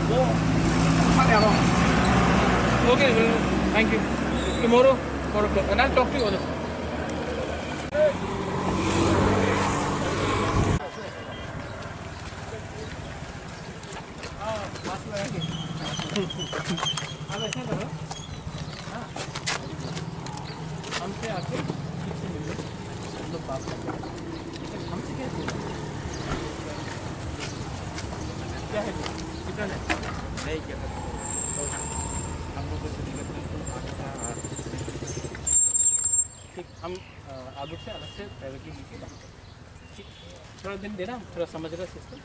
Okay, well, thank you. Tomorrow, 4 o'clock, and I'll talk to you also. हमसे आके ठीक से मिलो, हम लोग बात करते हैं। हमसे क्या है? कितना है? नहीं क्या है? हम लोग को ठीक, हम आगे से अलग से प्राइवेटली लीजिए। ठीक, थोड़ा दिन देना, थोड़ा समझ रहा सिस्टम।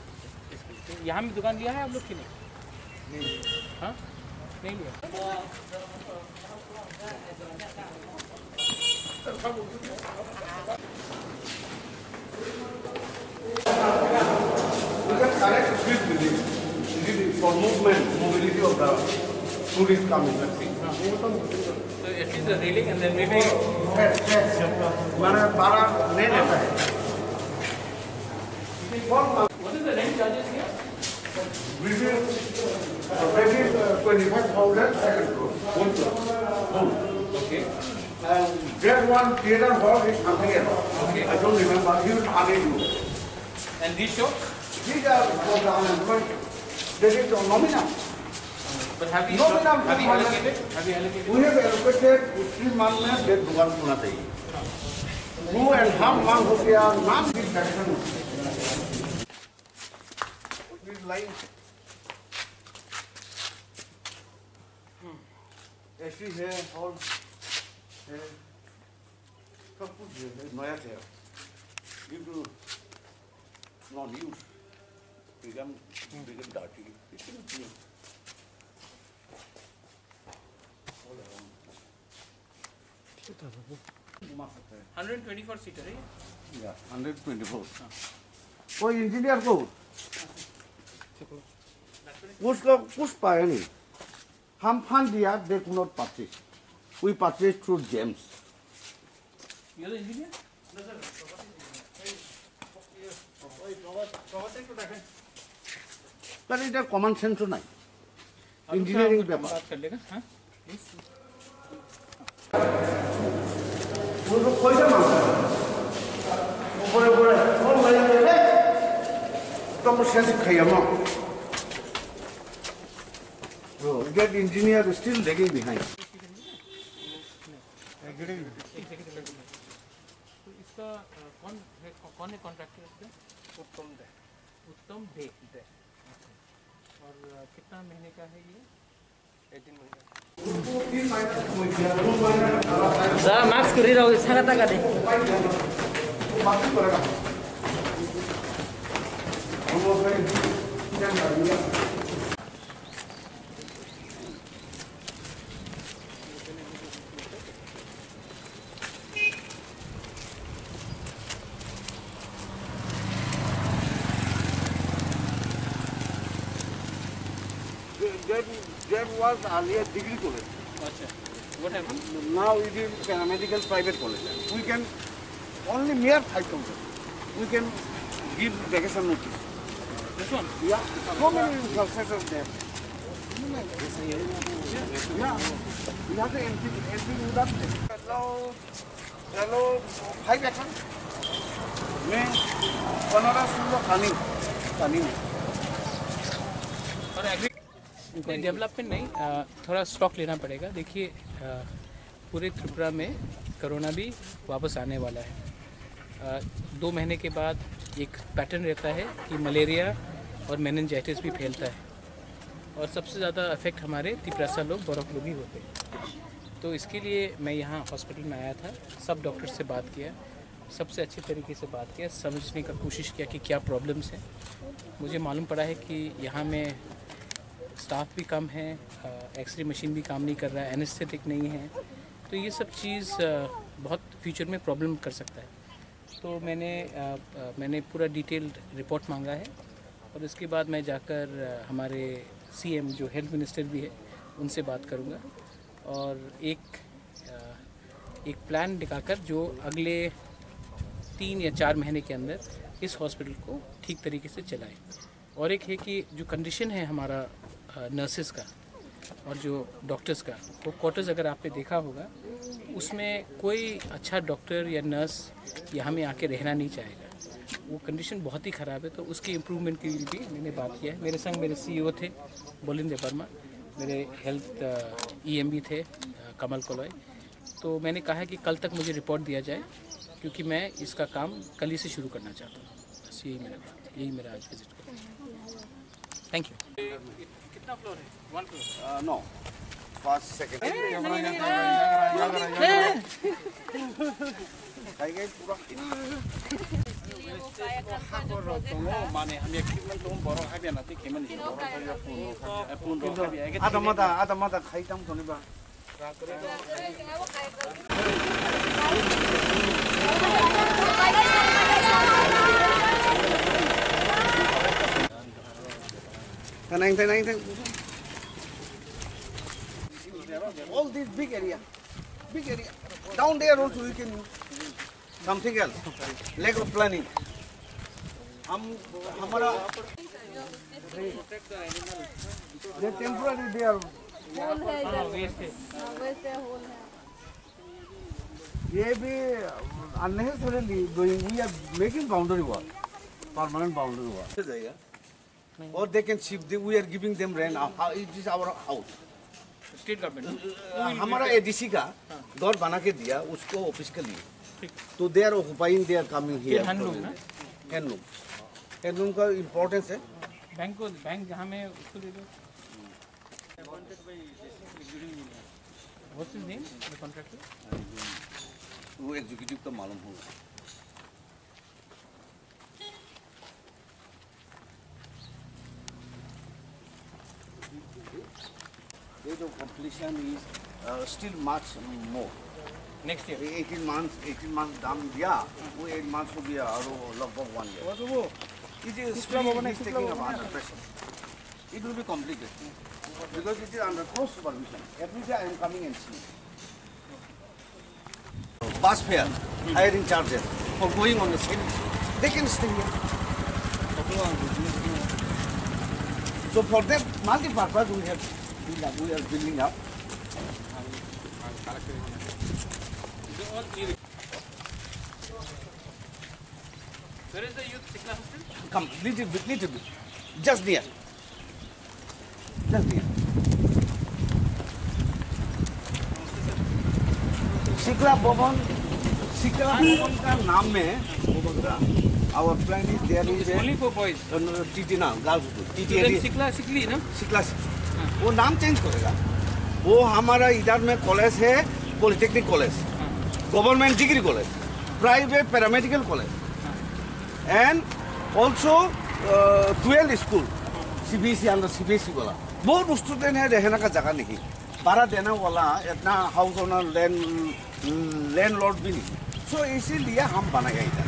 यहाँ में दुकान लिया है आप लोग की नहीं? हाँ, नहीं लिया। For mobility of the tourists coming. So at least the railing and then maybe. मैंने 12 नहीं लेता है। What is the rent charges here? Maybe 25,000 second floor, whole floor. Okay. And that one theater hall is something else. Okay. I don't remember. He will target you. And these shops? These are for the unemployed. That is nominal. But have you Nominal. allocated? Have you allocated? We have allocated 3 months में डेढ़ दुकान होना चाहिए। वो and हम मांग हो गया नाम भी सेक्शन। This line. ऐसी है और सब कुछ नया है। Due to non-use, become dirty. It's new. All around. 124 seater है ये? Yeah, 124. कोई इंजीनियर को उसको कुछ पाया नहीं। हम फंड दिया, they could not purchase. We purchased through James. You are the engineer? No sir. पर इधर कॉमन सेंस तो नहीं। Engineering paper. बात कर लेगा, हाँ? Please. वो लोग कोई ना मांगता। ऊपर कौन लाएंगे? तो मुझसे सिखाया ना। Bro, that engineer is still lagging behind. तो इसका कौन है कॉन्ट्रैक्टर इसका? उत्तम दे। और कितना महीने का है ये? 18 महीने। जा मास्क करिरहेको छागा तागा दे That was earlier degree college. अच्छा, what happened? Now it is paramedical private college. We can only mere 5,000. We can give vacation notice. This one? Yeah, so many successors there. Yeah, we have the entry without this. Hello, 5 acres. मैं 15-16 खानी और कोई development नहीं, थोड़ा stock लेना पड़ेगा। देखिए पूरे त्रिपुरा में कोरोना भी वापस आने वाला है। 2 महीने के बाद एक पैटर्न रहता है कि मलेरिया और मेनिंजाइटिस भी फैलता है और सबसे ज़्यादा इफेक्ट हमारे तिपरासा लोग बरक लोग ही होते हैं। तो इसके लिए मैं यहाँ हॉस्पिटल में आया था, सब डॉक्टर से बात किया, सबसे अच्छे तरीके से बात किया, समझने का कोशिश किया कि क्या प्रॉब्लम्स हैं। मुझे मालूम पड़ा है कि यहाँ में स्टाफ भी कम है, एक्सरे मशीन भी काम नहीं कर रहा है, एनेस्थेटिक नहीं है, तो ये सब चीज़ बहुत फ्यूचर में प्रॉब्लम कर सकता है। तो मैंने पूरा डिटेल्ड रिपोर्ट मांगा है और उसके बाद मैं जाकर हमारे सीएम जो हेल्थ मिनिस्टर भी है उनसे बात करूँगा और एक प्लान दिखाकर जो अगले 3 या 4 महीने के अंदर इस हॉस्पिटल को ठीक तरीके से चलाए। और एक है कि जो कंडीशन है हमारा नर्सेस का और जो डॉक्टर्स का वो क्वार्टर्स अगर आपने देखा होगा, उसमें कोई अच्छा डॉक्टर या नर्स यहाँ में आके रहना नहीं चाहेगा। वो कंडीशन बहुत ही ख़राब है, तो उसकी इम्प्रूवमेंट के लिए भी मैंने बात किया है। मेरे संग मेरे CEO थे बोलिंदे वर्मा, मेरे हेल्थ EMB थे कमल कोलॉय। तो मैंने कहा है कि कल तक मुझे रिपोर्ट दिया जाए, क्योंकि मैं इसका काम कल ही से शुरू करना चाहता हूँ। बस यही मेरा बात, यही मेरा आज विजिट का। Thank you. कितना फ्लोर है? 1 floor? No. First, second. Kaya pura. माने हम एक्टिवमेंट लोग बरो है बिया नाते केमन Ada mata khai tam thoni ba. Thank. All this big area. Down there also you can use something else. Lack of planning. हमारा they temporary they are. Hole है इधर, वैसे होल है। ये भी unnecessarily doing. We are making boundary wall, permanent boundary wall. Or they can shift. We are giving them rent. It is our house. State government हमारा ADC का दौर बना के दिया उसको ऑफिस के लिए, तो they are occupying, they are coming here. Handloom का इम्पोर्टेंस है। बैंक जहाँ में उसको दे दो। What's his name? The contractor? वो एग्जीक्यूटिव का मालूम होगा। ये जो completion is still much more. Next year. 18 months दाम दिया, वो 8 months हो गया और वो लगभग 1 year. वो It is still taking up under pressure. It will be completed because it is under close supervision. Every day I am coming and seeing. Bus fare, hiring charges for going on the same. They can stay here. So for that multi-purpose we are building up. Where is the youth Sikla hostel? Come, little bit. Just there. Sikla Bhavan का नाम में our plan is there is Only for boys. TT नाम girls school. Then Sikli ना? Sikla वो नाम change करेगा। वो हमारा इधर में कॉलेज है, polytechnic college, government degree college, private paramedical college and also 12 school CBSE under CBSE वाला। बहुत स्टूडेंट है, रहने का जगह नहीं, भाड़ा देने वाला इतना हाउस ओनर लैंडलॉर्ड भी नहीं। सो इसीलिए हम बनाया इधर।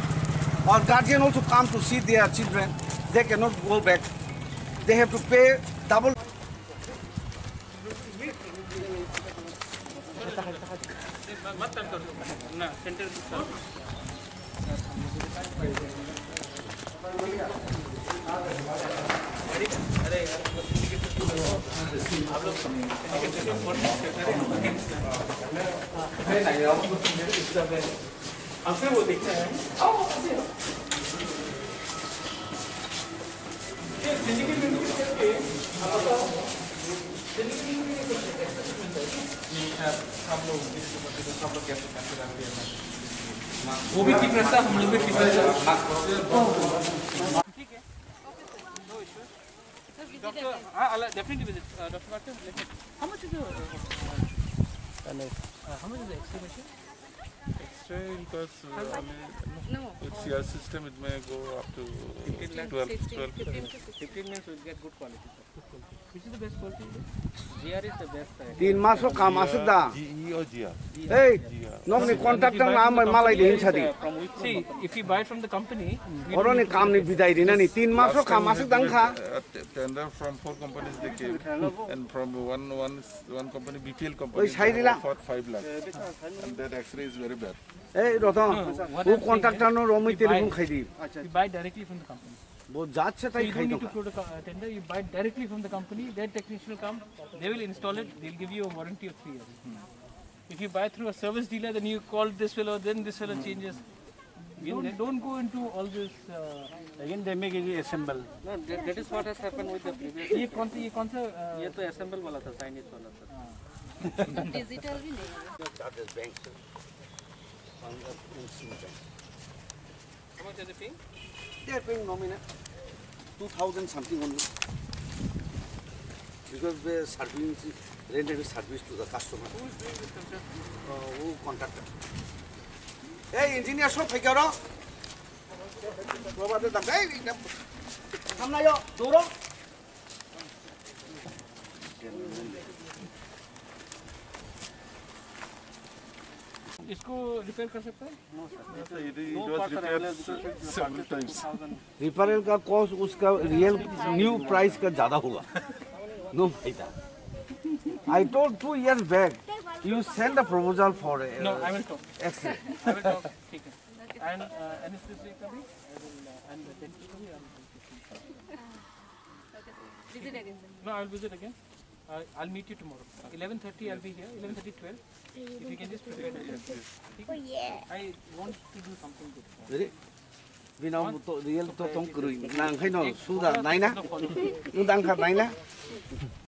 और guardian also come to see their children, they can not go back, they have to pay double. मत कर दो ना सेंटर हमसे वो देखते हैं। वो भी ठीक रहता, हम लोग भी ठीक रहता। ठीक है, नो इश्यू। डॉक्टर हाँ definitely visit doctor Martin. How much is how much is the X-ray machine? X-ray because it's your system, it may go up to 12. 15 minutes will get good quality. Which is the best quality? GR is the best. 3 मासों काम आसक दा। GE or GR? Hey, nominee contractor नाम में मालाई then छादी। See, if you buy from the company, और उन्हें काम नहीं बिदाई देना नहीं। 3 मासों काम आसक दंग खा। Tender from 4 companies they came, and from one company, BPL company, वही साइड ला। for 5 lakhs, and that X-ray is very bad. ए रोता, वो कॉन्ट्रैक्टर नो रोमी तेरे को खाई दी। you buy directly from the company. वो जात से So ताई you खाई don't need दो to go to tender. You buy it directly from the company. Their technician will come. They will install it. They'll give you a warranty of 3 years. If you buy through a service dealer, then you call this fellow, then this fellow changes. Don't go into all this. Again they make it assemble. No, that is what has happened with the previous. ये कौन सा ये तो assemble वाला था, Chinese वाला था. Digital भी नहीं है चार्जेस बैंक से How much are they paying? they are paying nominal 2000 something only because they are serving rented service to the customer. Who is doing this construction? Who contractor? Hey, engineer, so pick it up. Go over the hey, come now, yo, Doro. इसको repair कर सकता है? It was repaired several times. Repair का cost उसका real new price का ज़्यादा होगा no फायदा I told 2 years back you send a proposal for No, I will talk. X-ray. I will talk. ठीक है. And anesthesia का भी, I will and the dental का भी, I will visit again No, I will visit again. I'll meet you tomorrow. 11:30 I'll be here. 11:30, 12. If you can just prepare it. Oh yeah. I want to do something good. Jadi binaw mo to real to tong kruy nang kay no suda naina No follow. yung dangkat naina